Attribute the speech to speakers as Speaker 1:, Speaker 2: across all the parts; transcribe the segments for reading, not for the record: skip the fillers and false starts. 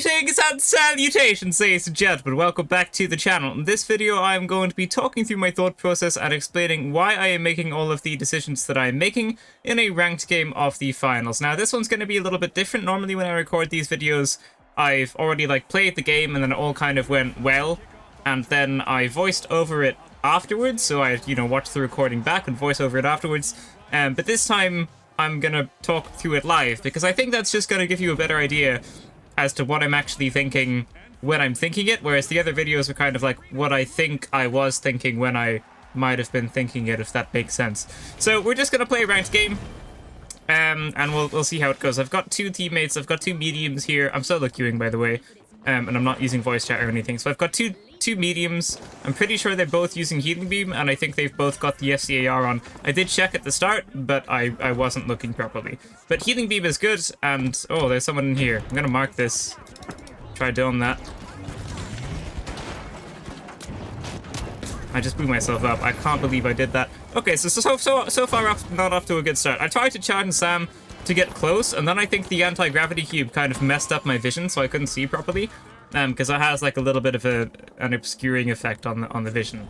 Speaker 1: Greetings and salutations, ladies and gentlemen. Welcome back to the channel. In this video, I am going to be talking through my thought process and explaining why I am making all of the decisions that I am making in a ranked game of the finals. Now, this one's going to be a little bit different. Normally, when I record these videos, I've already played the game and then it all kind of went well, and then I voiced over it afterwards. So I, watched the recording back and voice over it afterwards. But this time, I'm gonna talk through it live because I think that's just gonna give you a better idea as to what I'm actually thinking when I'm thinking it, whereas the other videos are kind of like what I think I was thinking when I might have been thinking it, if that makes sense. So we're just gonna play a ranked game, and we'll see how it goes. I've got two teammates, I've got two mediums here. I'm solo queuing, by the way, and I'm not using voice chat or anything. So I've got two mediums. I'm pretty sure they're both using healing beam, and I think they've both got the SCAR on. I did check at the start, but I wasn't looking properly. But healing beam is good, and oh, there's someone in here. I'm gonna mark this. Try doing that. I just blew myself up. I can't believe I did that. Okay, so far off, not off to a good start. I tried to charge and Sam to get close, and then I think the anti-gravity cube kind of messed up my vision, so I couldn't see properly. Because it has a little bit of an obscuring effect on the vision.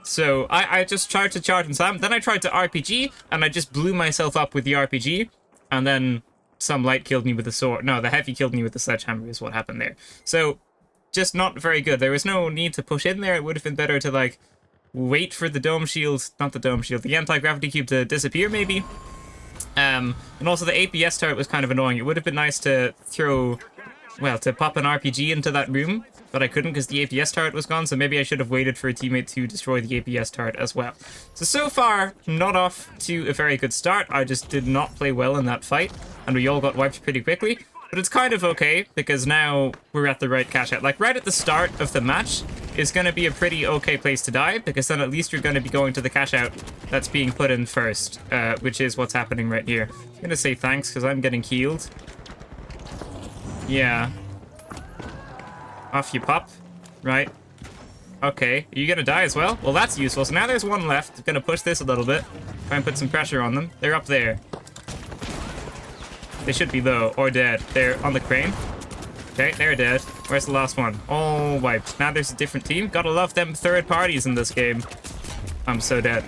Speaker 1: So I just tried to charge and slam. Then I tried to RPG, and I just blew myself up with the RPG. And then some light killed me with the sword. No, the heavy killed me with the sledgehammer is what happened there. So just not very good. There was no need to push in there. It would have been better to wait for the dome shield, not the dome shield, the anti-gravity cube to disappear maybe. And also the APS turret was kind of annoying. It would have been nice to to pop an RPG into that room, but I couldn't because the APS turret was gone, so maybe I should have waited for a teammate to destroy the APS turret as well. So far, not off to a very good start. I just did not play well in that fight, and we all got wiped pretty quickly. But it's kind of okay, because now we're at the right cash out. Right at the start of the match is going to be a pretty okay place to die, because then at least you're going to be going to the cash out that's being put in first, which is what's happening right here. I'm going to say thanks, because I'm getting healed. Yeah. Off you pop. Right. Okay. Are you gonna die as well? Well, that's useful. So now there's one left. Gonna push this a little bit. Try and put some pressure on them. They're up there. They should be low or dead. They're on the crane. Okay, they're dead. Where's the last one? All wiped. Now there's a different team. Gotta love them third parties in this game. I'm so dead.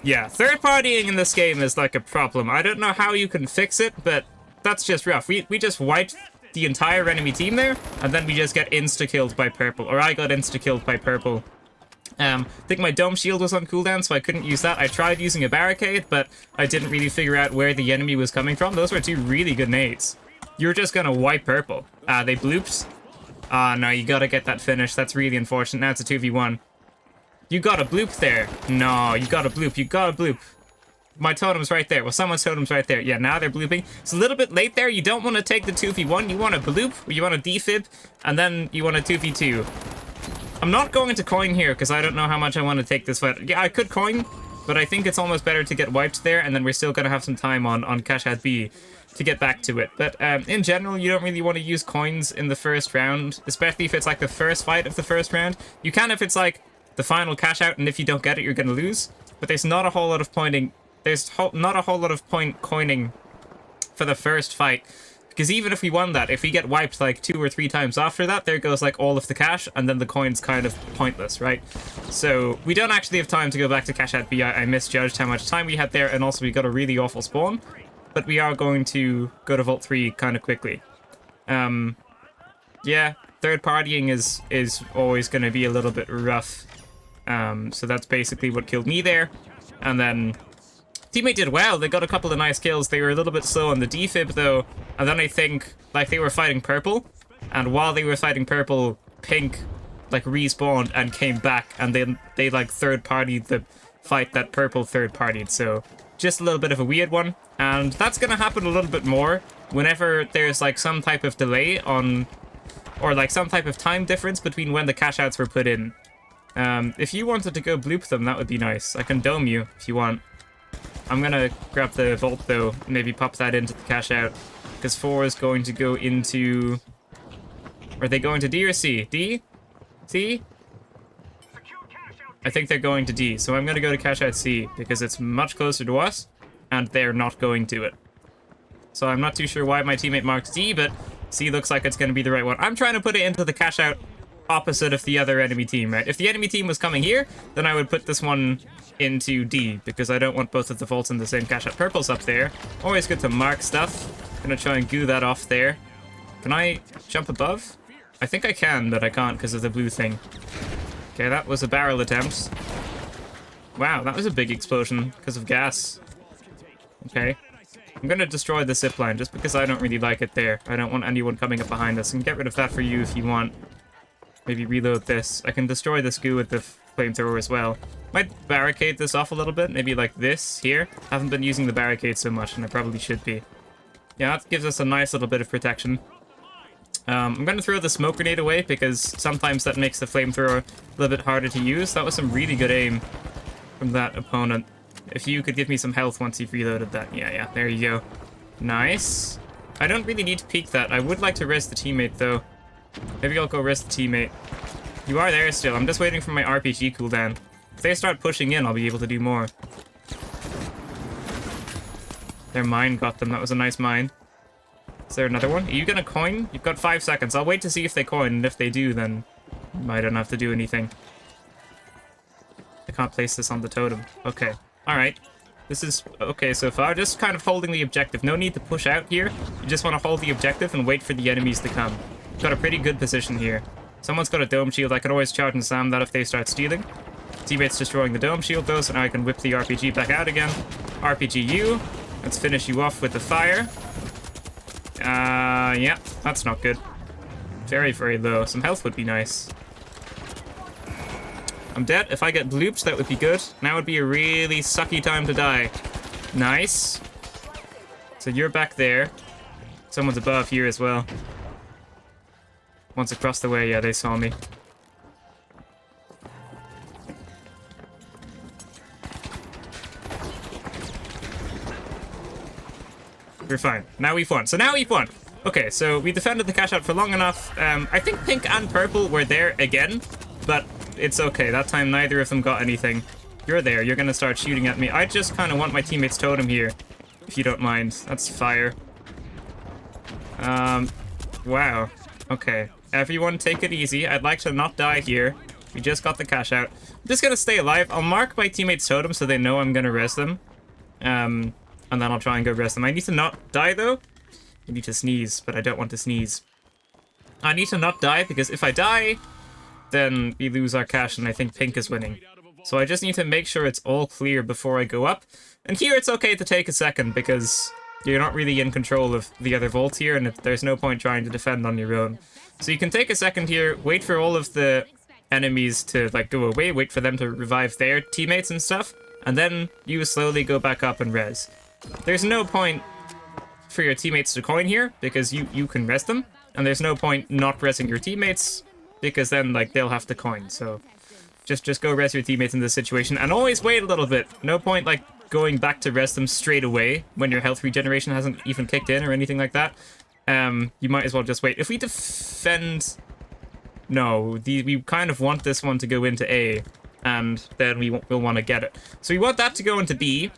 Speaker 1: Yeah, third partying in this game is a problem. I don't know how you can fix it, but that's just rough. We just wiped the entire enemy team there, and then we just get insta-killed by purple, or I got insta-killed by purple. I think my dome shield was on cooldown, so I couldn't use that. I tried using a barricade, but I didn't really figure out where the enemy was coming from. Those were two really good nades. You're just gonna wipe purple. They blooped. No, you gotta get that finish. That's really unfortunate. Now it's a 2v1. You got a bloop there. No, you got a bloop. You got a bloop. My totem's right there. Well, someone's totem's right there. Yeah, now they're blooping. It's a little bit late there. You don't want to take the 2v1. You want to bloop, or you want to defib, and then you want a 2v2. I'm not going to coin here, because I don't know how much I want to take this fight. Yeah, I could coin, but I think it's almost better to get wiped there, and then we're still going to have some time on cashout B to get back to it. But in general, you don't really want to use coins in the first round, especially if it's the first fight of the first round. You can if it's the final cashout, and if you don't get it, you're going to lose. But there's not a whole lot of pointing. There's not a whole lot of point coining for the first fight, because even if we won that, if we get wiped 2 or 3 times after that, there goes all of the cash, and then the coin's kind of pointless, right? So we don't actually have time to go back to cash out B. I misjudged how much time we had there, and also we got a really awful spawn, but we are going to go to Vault 3 kind of quickly. Yeah, third partying is always going to be a little bit rough. So that's basically what killed me there, and then teammate did well. They got a couple of nice kills. They were a little bit slow on the defib though, and then I think they were fighting purple, and while they were fighting purple, pink respawned and came back, and then they third partied the fight that purple third partied. So just a little bit of a weird one, and that's gonna happen a little bit more whenever there's some type of delay on, or some type of time difference between when the cash outs were put in. If you wanted to go bloop them, that would be nice. I can dome you if you want. I'm gonna grab the vault though, maybe pop that into the cash out, because 4 is going to go into... Are they going to D or C? D? C? I think they're going to D, so I'm gonna go to cash out C, because it's much closer to us, and they're not going to it. So I'm not too sure why my teammate marks D, but C looks like it's going to be the right one. I'm trying to put it into the cash out opposite of the other enemy team, right? If the enemy team was coming here, then I would put this one into D, because I don't want both of the vaults in the same cash out. Purple's up there. Always good to mark stuff. Gonna try and goo that off there. Can I jump above? I think I can, but I can't because of the blue thing. Okay, that was a barrel attempt. Wow, that was a big explosion because of gas. Okay. I'm gonna destroy the zipline just because I don't really like it there. I don't want anyone coming up behind us. And get rid of that for you if you want. Maybe reload this. I can destroy this goo with the flamethrower as well. Might barricade this off a little bit. Maybe like this here. Haven't been using the barricade so much, and I probably should be. Yeah, that gives us a nice little bit of protection. I'm going to throw the smoke grenade away because sometimes that makes the flamethrower a little bit harder to use. That was some really good aim from that opponent. If you could give me some health once you've reloaded that. Yeah, there you go. Nice. I don't really need to peek that. I would like to res the teammate, though. Maybe I'll go res the teammate. You are there still. I'm just waiting for my RPG cooldown. If they start pushing in, I'll be able to do more. Their mine got them. That was a nice mine. Is there another one? Are you gonna coin? You've got 5 seconds. I'll wait to see if they coin, and if they do, then I don't have to do anything. I can't place this on the totem. Okay. Alright. This is okay so far. Just kind of holding the objective. No need to push out here. You just want to hold the objective and wait for the enemies to come. Got a pretty good position here. Someone's got a dome shield. I can always charge and slam that if they start stealing. Teammates destroying the dome shield, though, so now I can whip the RPG back out again. RPG you. Let's finish you off with the fire. Yeah, that's not good. Very, very low. Some health would be nice. I'm dead. If I get blooped, that would be good. Now would be a really sucky time to die. Nice. So you're back there. Someone's above here as well. One's across the way. Yeah, they saw me. We're fine. Now we've won. So now we've won. Okay, so we defended the cash out for long enough. I think pink and purple were there again, but it's okay. That time neither of them got anything. You're there. You're gonna start shooting at me. I just kind of want my teammate's totem here, if you don't mind. That's fire. Wow. Okay. Everyone take it easy. I'd like to not die here. We just got the cash out. I'm just gonna stay alive. I'll mark my teammate's totem so they know I'm gonna res them. And then I'll try and go rest them. I need to not die, though. I need to sneeze, but I don't want to sneeze. I need to not die, because if I die, then we lose our cash, and I think pink is winning. So I just need to make sure it's all clear before I go up. And here it's okay to take a second, because you're not really in control of the other vault here, and there's no point trying to defend on your own. So you can take a second here, wait for all of the enemies to like go away, wait for them to revive their teammates and stuff, and then you slowly go back up and res. There's no point for your teammates to coin here, because you can res them, and there's no point not resing your teammates, because then like they'll have to coin. So just go res your teammates in this situation, and always wait a little bit. No point like going back to res them straight away when your health regeneration hasn't even kicked in or anything like that. You might as well just wait. If we defend... No, we kind of want this one to go into A, and then we'll want to get it. So we want that to go into B,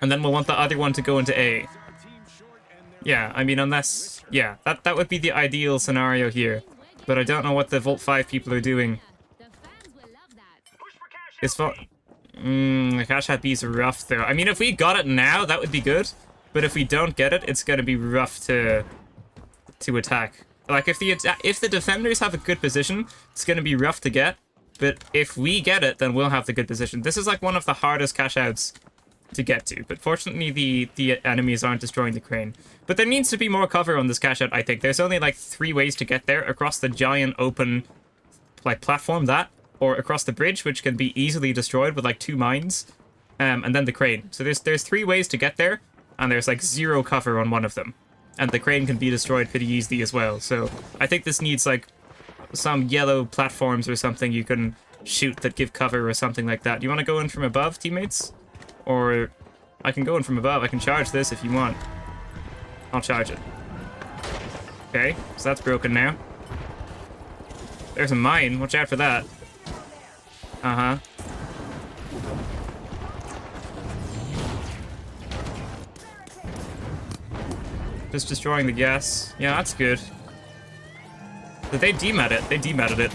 Speaker 1: and then we'll want the other one to go into A. Yeah, I mean, unless... Yeah, that would be the ideal scenario here. But I don't know what the Vault 5 people are doing. It's for... the cash out B is rough, though. I mean, if we got it now, that would be good. But if we don't get it, it's going to be rough to attack. Like, if the defenders have a good position, it's going to be rough to get. But if we get it, then we'll have the good position. This is like one of the hardest cash outs to get to. But fortunately, the enemies aren't destroying the crane. But there needs to be more cover on this cash out, I think. There's only like 3 ways to get there across the giant open like platform, or across the bridge, which can be easily destroyed with like 2 mines, and then the crane. So there's 3 ways to get there, and there's like 0 cover on one of them. And the crane can be destroyed pretty easily as well. So I think this needs like some yellow platforms or something you can shoot that give cover or something like that. Do you want to go in from above, teammates? Or I can go in from above. I can charge this if you want. I'll charge it. Okay, so that's broken now. There's a mine. Watch out for that. Uh-huh. Just destroying the gas. Yeah, that's good. Did they demat it? They dematted it.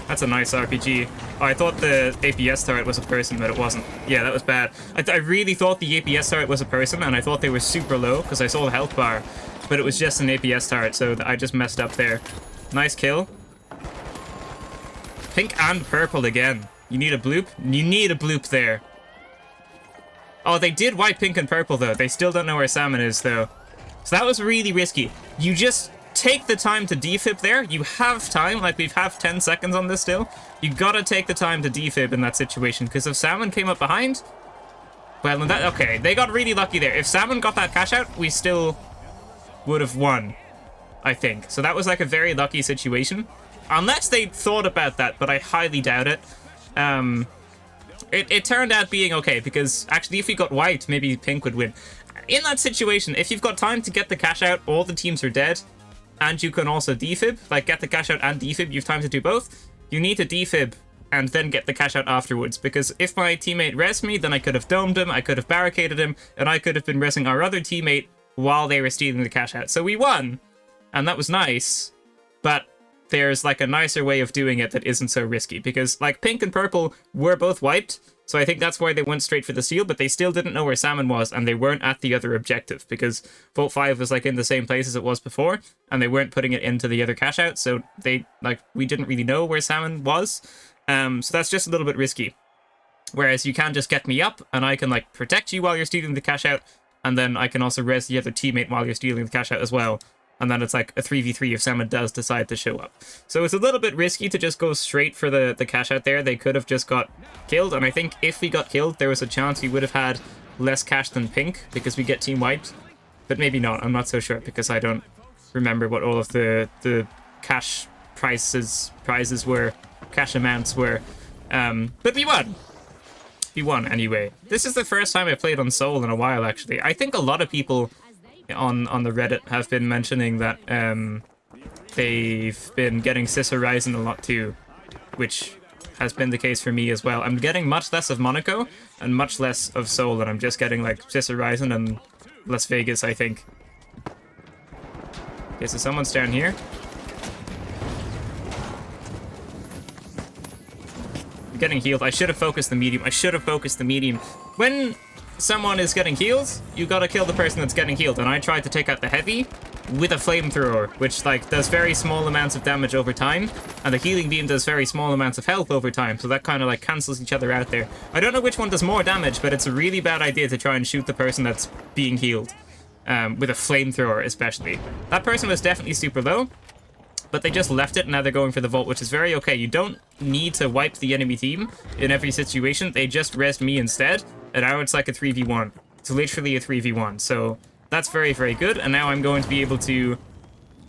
Speaker 1: That's a nice RPG. Oh, I thought the APS turret was a person, but it wasn't. Yeah, that was bad. I really thought the APS turret was a person, and I thought they were super low, because I saw the health bar. But it was just an APS turret, so I just messed up there. Nice kill. Pink and purple again. You need a bloop? You need a bloop there. Oh, they did wipe pink and purple, though. They still don't know where salmon is, though. So that was really risky. You just take the time to defib there. You have time. Like, we've have 10 seconds on this still. You gotta take the time to defib in that situation, because if salmon came up behind... Well, okay, they got really lucky there. If salmon got that cash out, we still would have won, I think. So that was like a very lucky situation. Unless they thought about that, but I highly doubt it. It turned out being okay, because actually if we got wiped, maybe pink would win. In that situation, if you've got time to get the cash out, all the teams are dead, and you can also defib, like get the cash out and defib, you have time to do both. You need to defib and then get the cash out afterwards, because if my teammate res me, then I could have domed him, I could have barricaded him, and I could have been resing our other teammate while they were stealing the cash out. So we won, and that was nice, but there's like a nicer way of doing it that isn't so risky, because like pink and purple were both wiped, so I think that's why they went straight for the steal, but they still didn't know where salmon was, and they weren't at the other objective, because Vault 5 was like in the same place as it was before, and they weren't putting it into the other cash out, so they, like, we didn't really know where salmon was, so that's just a little bit risky. Whereas you can just get me up, and I can like protect you while you're stealing the cash out, and then I can also res the other teammate while you're stealing the cash out as well. And then it's like a 3v3 if salmon does decide to show up. So it's a little bit risky to just go straight for the cash out there. They could have just got killed. And I think if we got killed, there was a chance we would have had less cash than pink because we get team wiped. But maybe not. I'm not so sure because I don't remember what all of the cash prizes were. Cash amounts were. But we won. We won anyway. This is the first time I played on Soul in a while, actually. I think a lot of people on the Reddit have been mentioning that they've been getting Sis Horizon a lot too, which has been the case for me as well. I'm getting much less of Monaco and much less of Seoul, and I'm just getting like Sis Horizon and Las Vegas, I think. Okay, so someone's down here. I'm getting healed. I should have focused the medium. I should have focused the medium. When someone is getting healed, you gotta kill the person that's getting healed, and I tried to take out the heavy with a flamethrower, which like does very small amounts of damage over time, and the healing beam does very small amounts of health over time, so that kind of like cancels each other out there. I don't know which one does more damage, but it's a really bad idea to try and shoot the person that's being healed with a flamethrower, especially. That person was definitely super low, but they just left it, and now they're going for the vault, which is very okay. You don't need to wipe the enemy team in every situation. They just resed me instead, and now it's like a 3v1. It's literally a 3v1, so that's very, very good, and now I'm going to be able to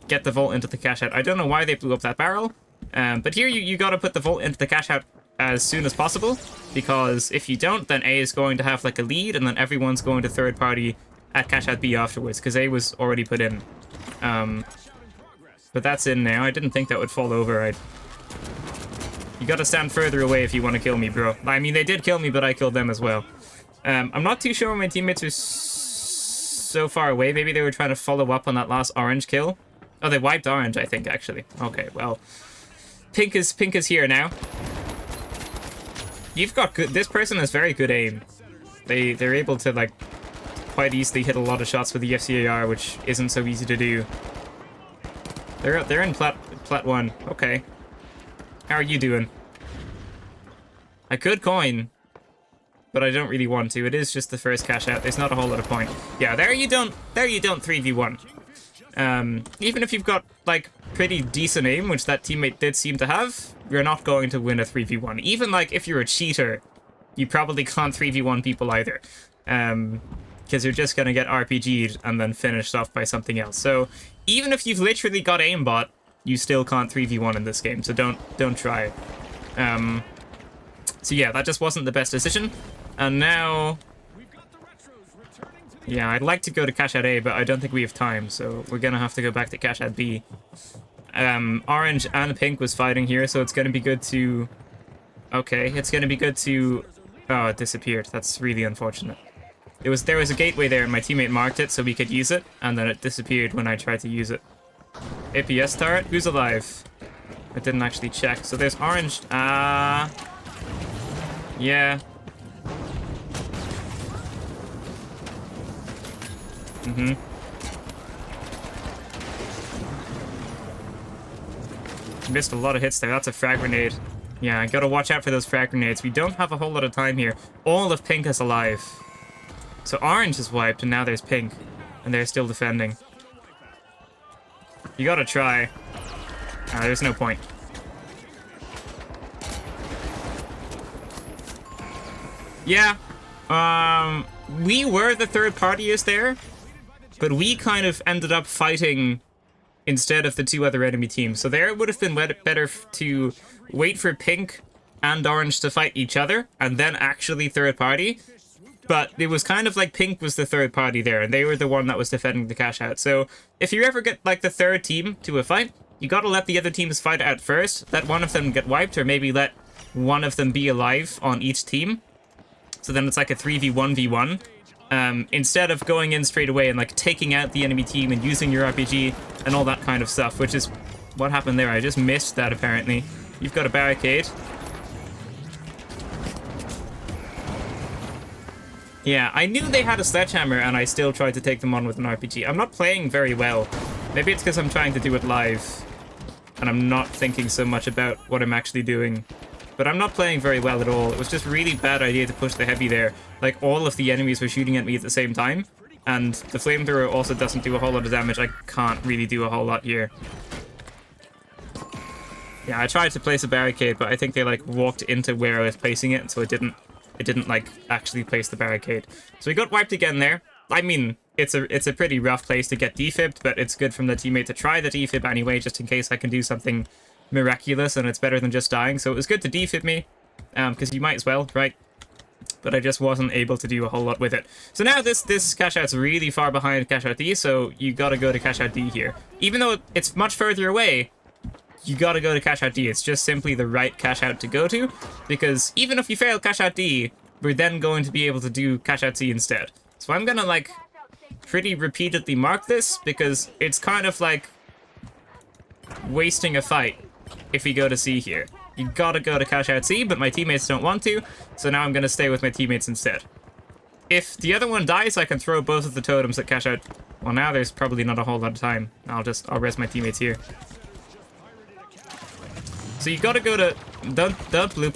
Speaker 1: get the vault into the cash out. I don't know why they blew up that barrel, but here you gotta put the vault into the cash out as soon as possible, because if you don't, then A is going to have like a lead, and then everyone's going to third party at cash out B afterwards, because A was already put in. But that's in now. I didn't think that would fall over. You gotta stand further away if you want to kill me, bro. I mean, they did kill me, but I killed them as well. I'm not too sure my teammates are so far away. Maybe they were trying to follow up on that last orange kill. Oh, they wiped orange, I think, actually. Okay, well. Pink is here now. You've got good... This person has very good aim. They're able to, like, quite easily hit a lot of shots with the FCAR, which isn't so easy to do. They're in plat 1. Okay. How are you doing? I could coin, but I don't really want to. It is just the first cash out. There's not a whole lot of point. Yeah, there you don't 3v1. Even if you've got like pretty decent aim, which that teammate did seem to have, you're not going to win a 3v1. Even like if you're a cheater, you probably can't 3v1 people either. Because you're just gonna get RPG'd and then finished off by something else. So even if you've literally got aimbot, you still can't 3v1 in this game, so don't try. So yeah, that just wasn't the best decision. And now... Yeah, I'd like to go to cash out A, but I don't think we have time, so we're gonna have to go back to cash out B. Orange and pink was fighting here, so it's gonna be good to... Okay, it's gonna be good to... Oh, it disappeared. That's really unfortunate. There was a gateway there, and my teammate marked it so we could use it, and then it disappeared when I tried to use it. APS turret? Who's alive? I didn't actually check. So there's orange. Yeah. Missed a lot of hits there. That's a frag grenade. Yeah, I gotta watch out for those frag grenades. We don't have a whole lot of time here. All of pink is alive. So orange is wiped, and now there's pink. And they're still defending. You gotta try. There's no point. Yeah. We were the third partyist there, but we kind of ended up fighting instead of the two other enemy teams. So there it would have been better to wait for pink and orange to fight each other, and then actually third party. But it was kind of like pink was the third party there, and they were the one that was defending the cash out. So if you ever get like the third team to a fight, you gotta let the other teams fight out first, let one of them get wiped, or maybe let one of them be alive on each team. So then it's like a 3v1v1. Instead of going in straight away and like taking out the enemy team and using your RPG and all that kind of stuff, which is what happened there. I just missed that apparently. You've got a barricade. Yeah, I knew they had a sledgehammer and I still tried to take them on with an RPG. I'm not playing very well. Maybe it's because I'm trying to do it live and I'm not thinking so much about what I'm actually doing. But I'm not playing very well at all. It was just a really bad idea to push the heavy there. Like, all of the enemies were shooting at me at the same time. And the flamethrower also doesn't do a whole lot of damage. I can't really do a whole lot here. Yeah, I tried to place a barricade, but I think they, like, walked into where I was placing it, so it didn't, like, actually place the barricade. So we got wiped again there. I mean, it's a pretty rough place to get defibbed, but it's good from the teammate to try the defib anyway, just in case I can do something miraculous and it's better than just dying. So it was good to defib me, because you might as well, right? But I just wasn't able to do a whole lot with it. So now this cash out's really far behind cash out D, so you gotta go to cash out D here. Even though it's much further away, you gotta go to cash out D. It's just simply the right cash out to go to, because even if you fail cash out D, we're then going to be able to do cash out C instead. So I'm gonna like pretty repeatedly mark this, because it's kind of like wasting a fight if we go to C here. You gotta go to cash out C, but my teammates don't want to, so now I'm gonna stay with my teammates instead. If the other one dies, I can throw both of the totems at cash out. Well, now there's probably not a whole lot of time. I'll res my teammates here. So you gotta go to don't bloop.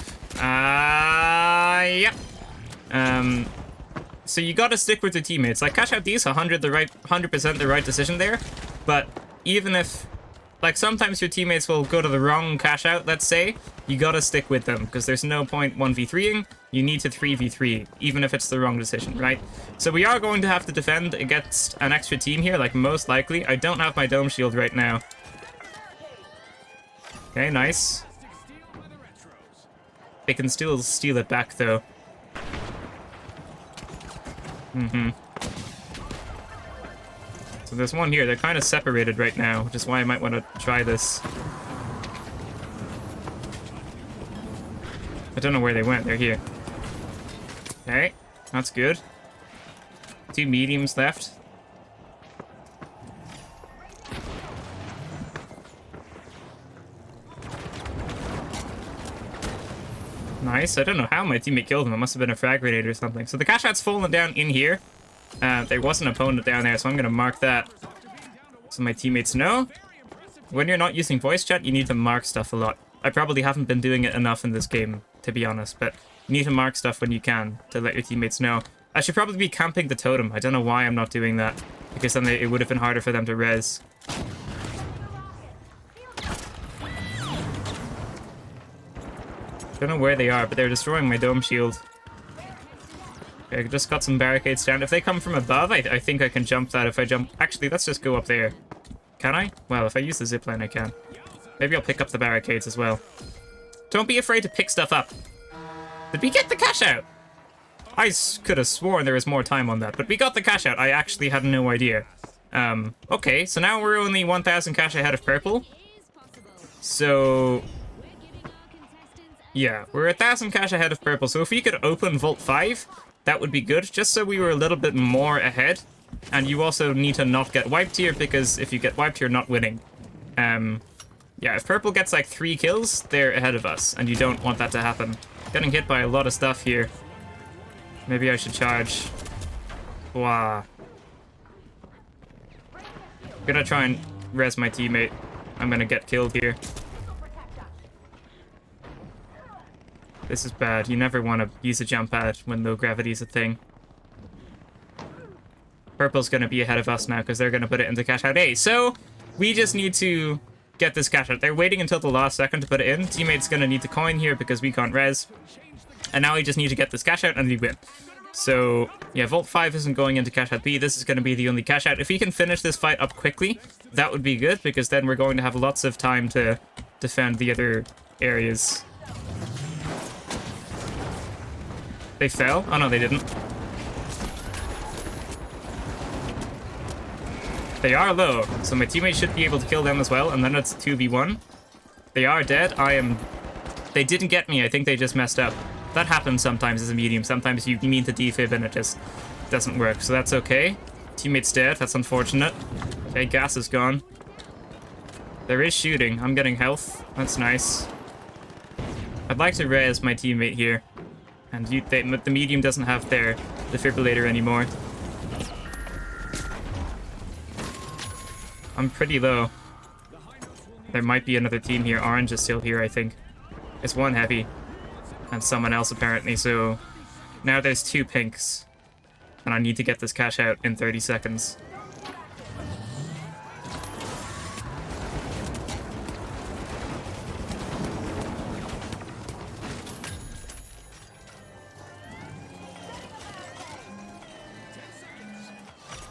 Speaker 1: Yep. So you gotta stick with your teammates. Like cash out D is 100% the right decision there, but even if like sometimes your teammates will go to the wrong cash out, let's say, you gotta stick with them, because there's no point 1v3ing, you need to 3v3, even if it's the wrong decision, right? So we are going to have to defend against an extra team here, like most likely. I don't have my dome shield right now. Okay, nice. They can still steal it back, though. So there's one here. They're kind of separated right now, which is why I might want to try this. I don't know where they went. They're here. Okay, that's good. 2 mediums left. Nice. I don't know how my teammate killed him. It must have been a frag grenade or something. So the cash out's fallen down in here. There was an opponent down there, so I'm going to mark that so my teammates know. When you're not using voice chat, you need to mark stuff a lot. I probably haven't been doing it enough in this game, to be honest, but you need to mark stuff when you can to let your teammates know. I should probably be camping the totem. I don't know why I'm not doing that, because then it would have been harder for them to res. Don't know where they are, but they're destroying my dome shield. Okay, I just got some barricades down. If they come from above, I think I can jump that if I jump. Actually, let's just go up there. Can I? Well, if I use the zipline, I can. Maybe I'll pick up the barricades as well. Don't be afraid to pick stuff up. Did we get the cash out? I could have sworn there was more time on that, but we got the cash out. I actually had no idea. Okay, so now we're only 1,000 cash ahead of purple. So yeah, we're 1,000 cash ahead of purple. So if we could open Vault 5, that would be good, just so we were a little bit more ahead. And you also need to not get wiped here, because if you get wiped, you're not winning. Yeah, if purple gets like 3 kills, they're ahead of us, and you don't want that to happen. Getting hit by a lot of stuff here. Maybe I should charge. Wow. Gonna try and res my teammate. I'm gonna get killed here. This is bad. You never want to use a jump pad when low gravity is a thing. Purple's gonna be ahead of us now because they're gonna put it into cashout A. So we just need to get this cashout. They're waiting until the last second to put it in. Teammate's gonna need to coin here because we can't res. And now we just need to get this cashout and we win. So yeah, Vault 5 isn't going into cashout B. This is gonna be the only cashout. If we can finish this fight up quickly, that would be good, because then we're going to have lots of time to defend the other areas. They fell? Oh no, they didn't. They are low, so my teammate should be able to kill them as well, and then it's 2v1. They are dead. They didn't get me. I think they just messed up. That happens sometimes as a medium. Sometimes you mean to defib and it just doesn't work, so that's okay. Teammate's dead. That's unfortunate. Okay, gas is gone. There is shooting. I'm getting health. That's nice. I'd like to res my teammate here. And the medium doesn't have their defibrillator anymore. I'm pretty low. There might be another team here. Orange is still here, I think. It's one heavy. And someone else, apparently. So now there's 2 pinks. And I need to get this cash out in 30 seconds.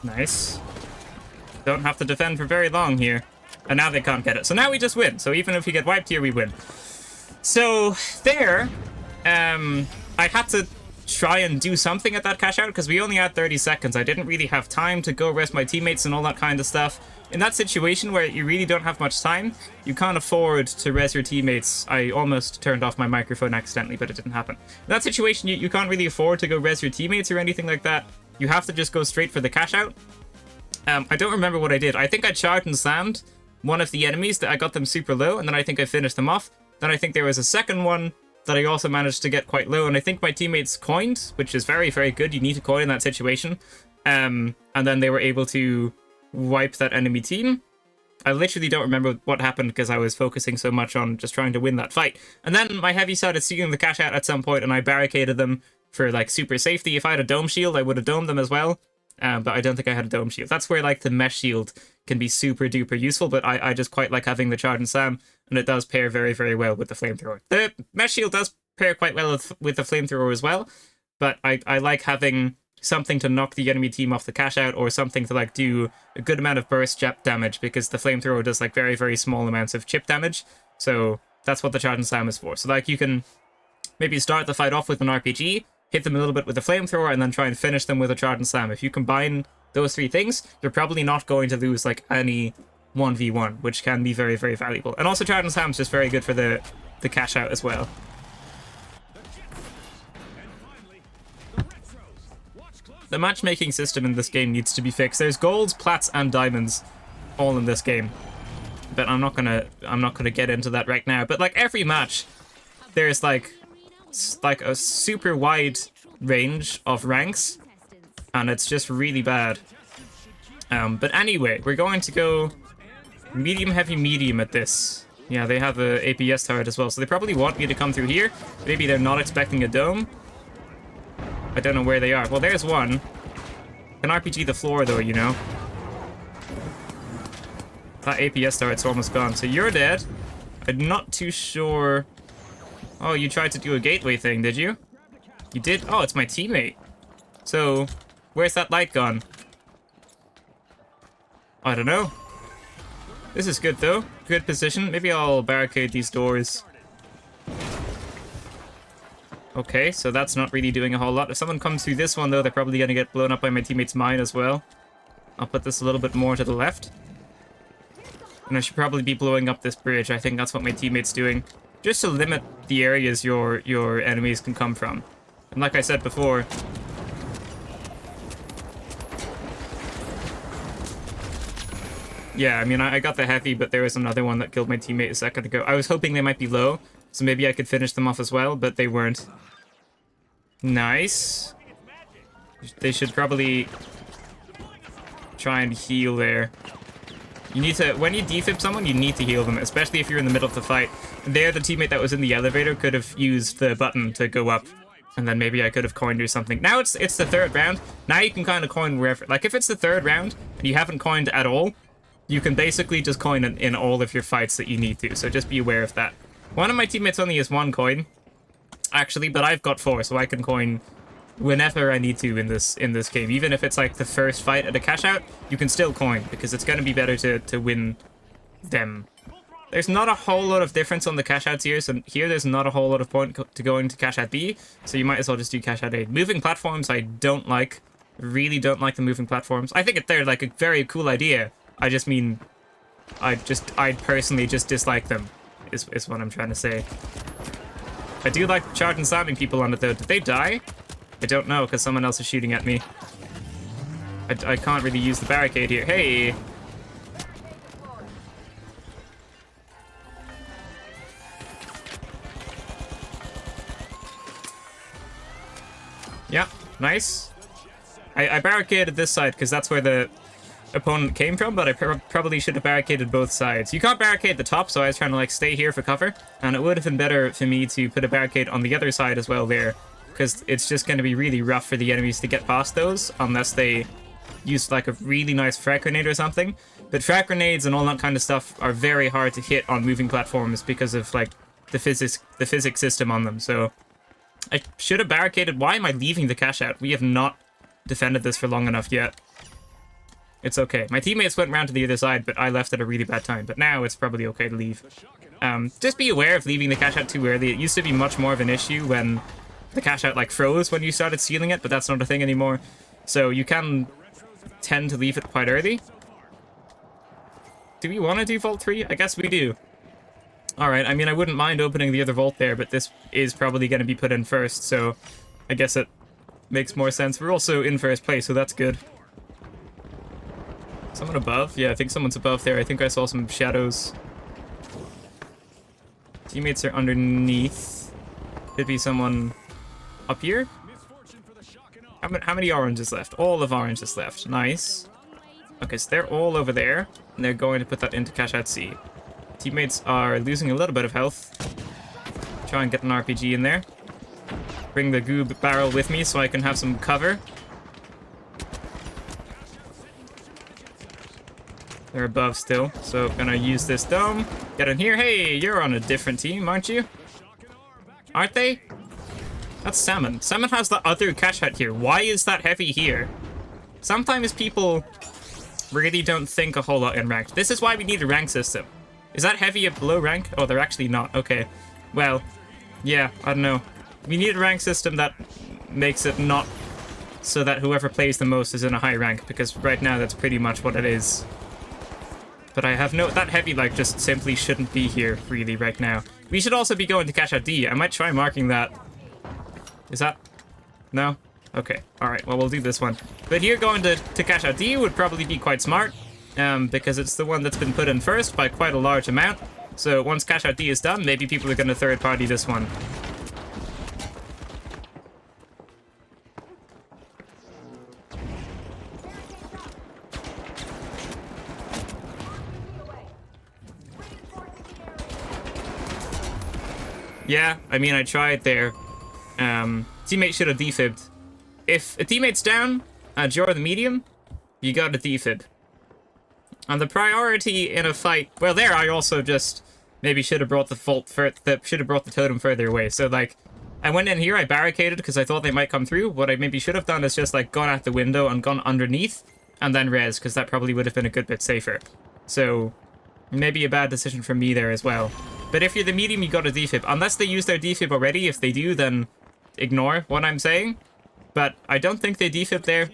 Speaker 1: Nice. Don't have to defend for very long here. And now they can't get it. So now we just win. So even if we get wiped here, we win. So there, I had to try and do something at that cash out because we only had 30 seconds. I didn't really have time to go rest my teammates and all that kind of stuff. In that situation where you really don't have much time, you can't afford to res your teammates. I almost turned off my microphone accidentally, but it didn't happen. In that situation, you can't really afford to go res your teammates or anything like that. You have to just go straight for the cash out. I don't remember what I did. I think I charged and slammed one of the enemies that I got them super low, and then I think I finished them off. Then I think there was a second one that I also managed to get quite low, and I think my teammates coined, which is very, very good. You need to coin in that situation. And then they were able to wipe that enemy team. I literally don't remember what happened because I was focusing so much on just trying to win that fight. And then my heavy started seeing the cash out at some point, and I barricaded them for like super safety. If I had a dome shield, I would have domed them as well. But I don't think I had a dome shield. That's where like the mesh shield can be super duper useful, but I just quite like having the charge and slam, and it does pair very, very well with the flamethrower. The mesh shield does pair quite well with the flamethrower as well, but I like having something to knock the enemy team off the cash out, or something to like do a good amount of burst damage, because the flamethrower does like very, very small amounts of chip damage. So that's what the charge and slam is for. So like you can maybe start the fight off with an RPG, hit them a little bit with the flamethrower, and then try and finish them with a charge and slam. If you combine those 3 things, you're probably not going to lose like any 1v1, which can be very, very valuable. And also charge and slam is just very good for the cash out as well. The matchmaking system in this game needs to be fixed. There's golds, plats, and diamonds all in this game. But I'm not gonna get into that right now. But like every match, there's like a super wide range of ranks, and it's just really bad. But anyway, we're going to go medium, heavy, medium at this. Yeah, they have a APS turret as well, so they probably want me to come through here. Maybe they're not expecting a dome. I don't know where they are. Well, there's one. Can RPG the floor though, you know. That APS turret's almost gone, so you're dead. I'm not too sure. Oh, you tried to do a gateway thing, did you? You did? Oh, it's my teammate. So, where's that light gone? I don't know. This is good, though. Good position. Maybe I'll barricade these doors. Okay, so that's not really doing a whole lot. If someone comes through this one, though, they're probably going to get blown up by my teammate's mine as well. I'll put this a little bit more to the left. And I should probably be blowing up this bridge. I think that's what my teammate's doing, just to limit the areas your enemies can come from. And like I said before, Yeah, I mean, I got the heavy, but there was another one that killed my teammate a second ago. I was hoping they might be low, so maybe I could finish them off as well, but they weren't. Nice. They should probably try and heal there. You need to, when you defib someone, you need to heal them, especially if you're in the middle of the fight. There, the teammate that was in the elevator could have used the button to go up, and then maybe I could have coined or something. Now it's the third round. Now you can kind of coin wherever. Like, if it's the third round and you haven't coined at all, you can basically just coin in all of your fights that you need to, so just be aware of that. One of my teammates only has 1 coin, actually, but I've got 4, so I can coin whenever I need to in this game. Even if it's like the first fight at a cash out, you can still coin, because it's going to be better to win them. There's not a whole lot of difference on the cash outs here, so here there's not a whole lot of point to going to cash out B, so you might as well just do cash out A. Moving platforms I don't like. Really don't like the moving platforms. I think they're like a very cool idea. I just mean, I personally just dislike them, is what I'm trying to say. I do like charging slamming people on it though. Did they die? I don't know, because someone else is shooting at me. I can't really use the barricade here. Hey! Yeah, nice. I barricaded this side, because that's where the opponent came from, but I probably should have barricaded both sides. You can't barricade the top, so I was trying to like stay here for cover, and it would have been better for me to put a barricade on the other side as well there, because it's just going to be really rough for the enemies to get past those unless they use like a really nice frag grenade or something. But frag grenades and all that kind of stuff are very hard to hit on moving platforms because of like the physics system on them. So I should have barricaded. Why am I leaving the cash out? We have not defended this for long enough yet. It's okay. My teammates went around to the other side, but I left at a really bad time. But now it's probably okay to leave. Just be aware of leaving the cash out too early. It used to be much more of an issue when the cash out like froze when you started sealing it, but that's not a thing anymore. So you can tend to leave it quite early. Do we want to do Vault 3? I guess we do. Alright, I mean, I wouldn't mind opening the other vault there, but this is probably going to be put in first, so I guess it makes more sense. We're also in first place, so that's good. Someone above? Yeah, I think someone's above there. I think I saw some shadows. Teammates are underneath. Could be someone up here? How many oranges left? All of oranges left. Nice. Okay, so they're all over there, and they're going to put that into cash out C. Teammates are losing a little bit of health. Try and get an RPG in there. Bring the goob barrel with me so I can have some cover. They're above still, so gonna use this dome. Get in here. Hey, you're on a different team, aren't you? Aren't they? That's Salmon. Salmon has the other cash hut here. Why is that heavy here? Sometimes people really don't think a whole lot in ranked. This is why we need a rank system. Is that heavy a below rank? Oh, they're actually not. Okay. Well, yeah, I don't know. We need a rank system that makes it not so that whoever plays the most is in a high rank, because right now that's pretty much what it is. But I have no... That heavy, like, just simply shouldn't be here, really, right now. We should also be going to cash out D. I might try marking that. Is that... No? Okay. Alright, well, we'll do this one. But here, going to cash out D would probably be quite smart, because it's the one that's been put in first by quite a large amount. So once cash out D is done, maybe people are going to third party this one. Yeah, I mean, I tried there. Teammate should have defibbed. If a teammate's down and you're the medium, you got to defib. And the priority in a fight... Well, there I also just maybe should have brought the totem further away. So, like, I went in here, I barricaded because I thought they might come through. What I maybe should have done is just, like, gone out the window and gone underneath and then res, because that probably would have been a good bit safer. So, maybe a bad decision from me there as well. But if you're the medium, you got to defib. Unless they use their defib already. If they do, then ignore what I'm saying. But I don't think they defib there.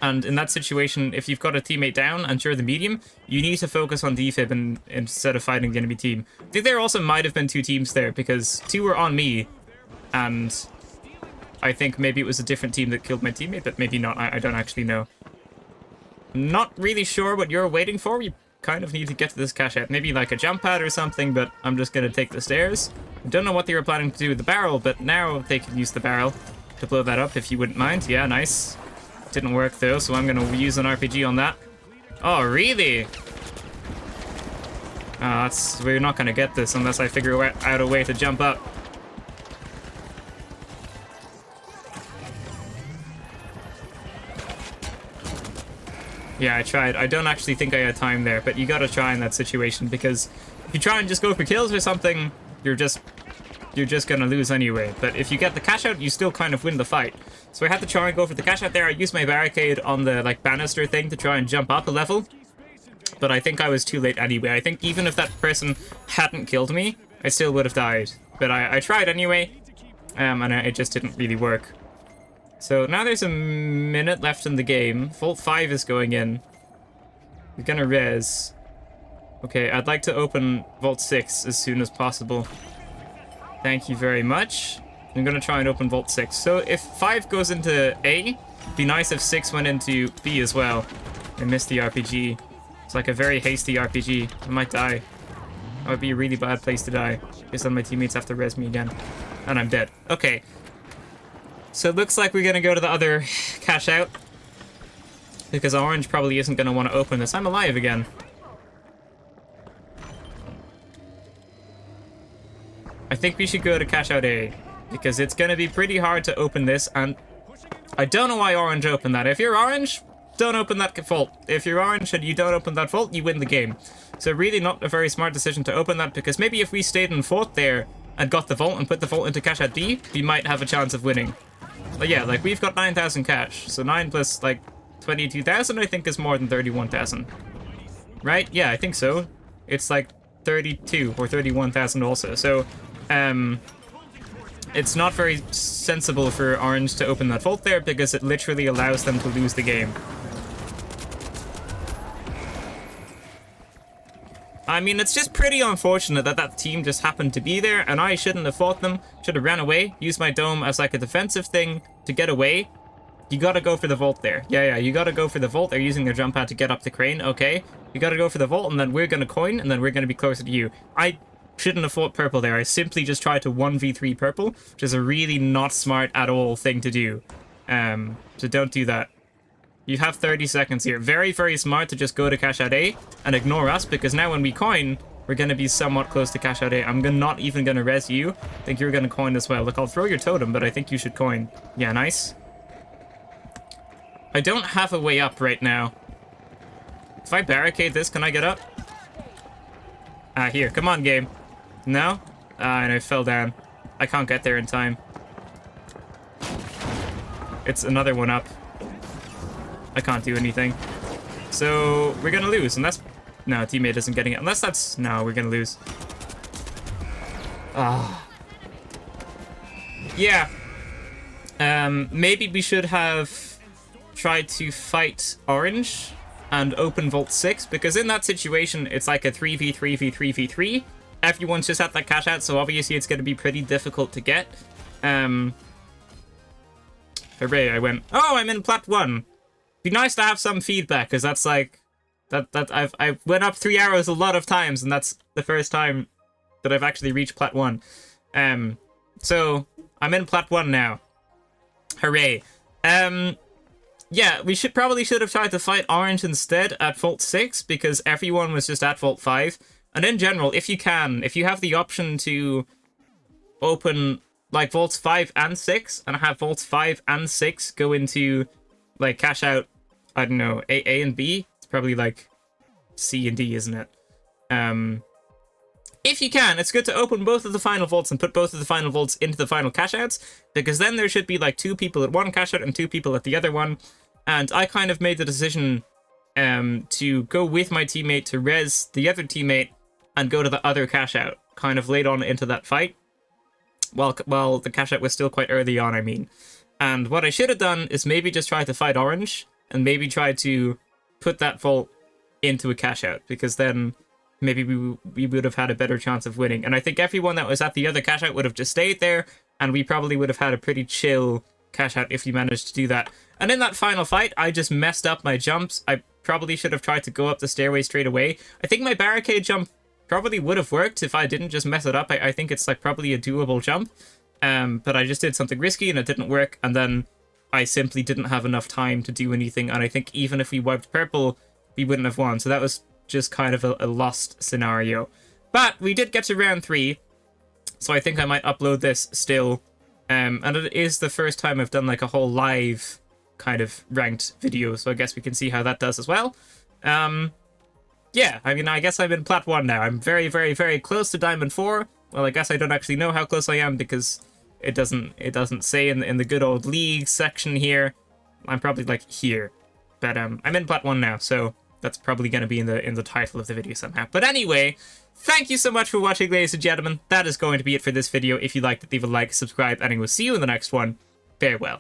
Speaker 1: And in that situation, if you've got a teammate down and you're the medium, you need to focus on defib instead of fighting the enemy team. I think there also might have been 2 teams there, because 2 were on me. And I think maybe it was a different team that killed my teammate, but maybe not. I don't actually know. I'm not really sure what you're waiting for. You kind of need to get to this cash out. Maybe like a jump pad or something, but I'm just going to take the stairs. I don't know what they were planning to do with the barrel, but now they can use the barrel to blow that up if you wouldn't mind. Yeah, nice. Didn't work though, so I'm going to use an RPG on that. Oh, really? We're not going to get this unless I figure out a way to jump up. Yeah, I tried. I don't actually think I had time there, but you gotta try in that situation, because if you try and just go for kills or something, you're just gonna lose anyway. But if you get the cash out, you still kind of win the fight. So I had to try and go for the cash out there. I used my barricade on the like banister thing to try and jump up a level, but I think I was too late anyway. I think even if that person hadn't killed me, I still would have died. But I tried anyway, and it just didn't really work. So now there's a minute left in the game. Vault 5 is going in. We're gonna res. Okay, I'd like to open Vault 6 as soon as possible. Thank you very much. I'm gonna try and open Vault 6. So if 5 goes into A, it'd be nice if 6 went into B as well. I missed the RPG. It's like a very hasty RPG. I might die. That would be a really bad place to die, because then my teammates have to res me again. And I'm dead. Okay. So it looks like we're going to go to the other cash out, because Orange probably isn't going to want to open this. I'm alive again. I think we should go to cash out A, because it's going to be pretty hard to open this, and I don't know why Orange opened that. If you're Orange, don't open that vault. If you're Orange and you don't open that vault, you win the game. So really not a very smart decision to open that, because maybe if we stayed in fourth there and got the vault and put the vault into cash out B, we might have a chance of winning. But yeah, like, we've got 9,000 cash, so 9 plus, like, 22,000, I think, is more than 31,000. Right? Yeah, I think so. It's, like, 32 or 31,000 also, so, it's not very sensible for Orange to open that vault there, because it literally allows them to lose the game. I mean, it's just pretty unfortunate that that team just happened to be there, and I shouldn't have fought them. Should have ran away, used my dome as like a defensive thing to get away. You gotta go for the vault there. Yeah, you gotta go for the vault. They're using their jump pad to get up the crane, okay. You gotta go for the vault, and then we're gonna coin, and then we're gonna be closer to you. I shouldn't have fought purple there. I simply just tried to 1v3 purple, which is a really not smart at all thing to do. So don't do that. You have 30 seconds here. Very, very smart to just go to cash out A and ignore us, because now when we coin, we're going to be somewhat close to cash out A. I'm not even going to res you. I think you're going to coin as well. Look, I'll throw your totem, but I think you should coin. Yeah, nice. I don't have a way up right now. If I barricade this, can I get up? Here. Come on, game. No? And I fell down. I can't get there in time. It's another one up. I can't do anything. So we're gonna lose unless... No, teammate isn't getting it. Unless that's... No, we're gonna lose. Ah. Yeah. Maybe we should have tried to fight Orange and open Vault 6, because in that situation, it's like a 3v3v3v3. Everyone's just at that cash out, so obviously it's gonna be pretty difficult to get. Hooray, I went... Oh, I'm in plat 1. Be nice to have some feedback, because that's like I went up 3 arrows a lot of times, and that's the first time that I've actually reached plat 1. So I'm in plat 1 now. Hooray. Yeah, we probably should have tried to fight Orange instead at Vault 6, because everyone was just at Vault 5. And in general, if you have the option to open like Vaults 5 and 6, and have Vaults 5 and 6 go into like cash out, I don't know, A and B. It's probably like C and D, isn't it? If you can, it's good to open both of the final vaults and put both of the final vaults into the final cash outs, because then there should be like 2 people at one cash out and 2 people at the other one. And I kind of made the decision to go with my teammate to res the other teammate and go to the other cash out, kind of late on into that fight. While the cash out was still quite early on, I mean. And what I should have done is maybe just try to fight Orange, and maybe try to put that vault into a cash out, because then maybe we would have had a better chance of winning. And I think everyone that was at the other cash out would have just stayed there, and we probably would have had a pretty chill cash out if you managed to do that. And in that final fight, I just messed up my jumps. I probably should have tried to go up the stairway straight away. I think my barricade jump probably would have worked if I didn't just mess it up. I think it's like probably a doable jump. But I just did something risky and it didn't work, and then I simply didn't have enough time to do anything, and I think even if we wiped purple, we wouldn't have won. So that was just kind of a lost scenario. But we did get to round 3, so I think I might upload this still. And it is the first time I've done like a whole live kind of ranked video, so I guess we can see how that does as well. Yeah, I mean, I guess I'm in Plat 1 now. I'm very, very, very close to Diamond 4. Well, I guess I don't actually know how close I am because it doesn't say in the good old league section here. I'm probably like here. But I'm in Plat 1 now, so that's probably going to be in the title of the video somehow. But anyway, thank you so much for watching, ladies and gentlemen. That is going to be it for this video. If you liked it, leave a like, subscribe, and I will see you in the next one. Farewell.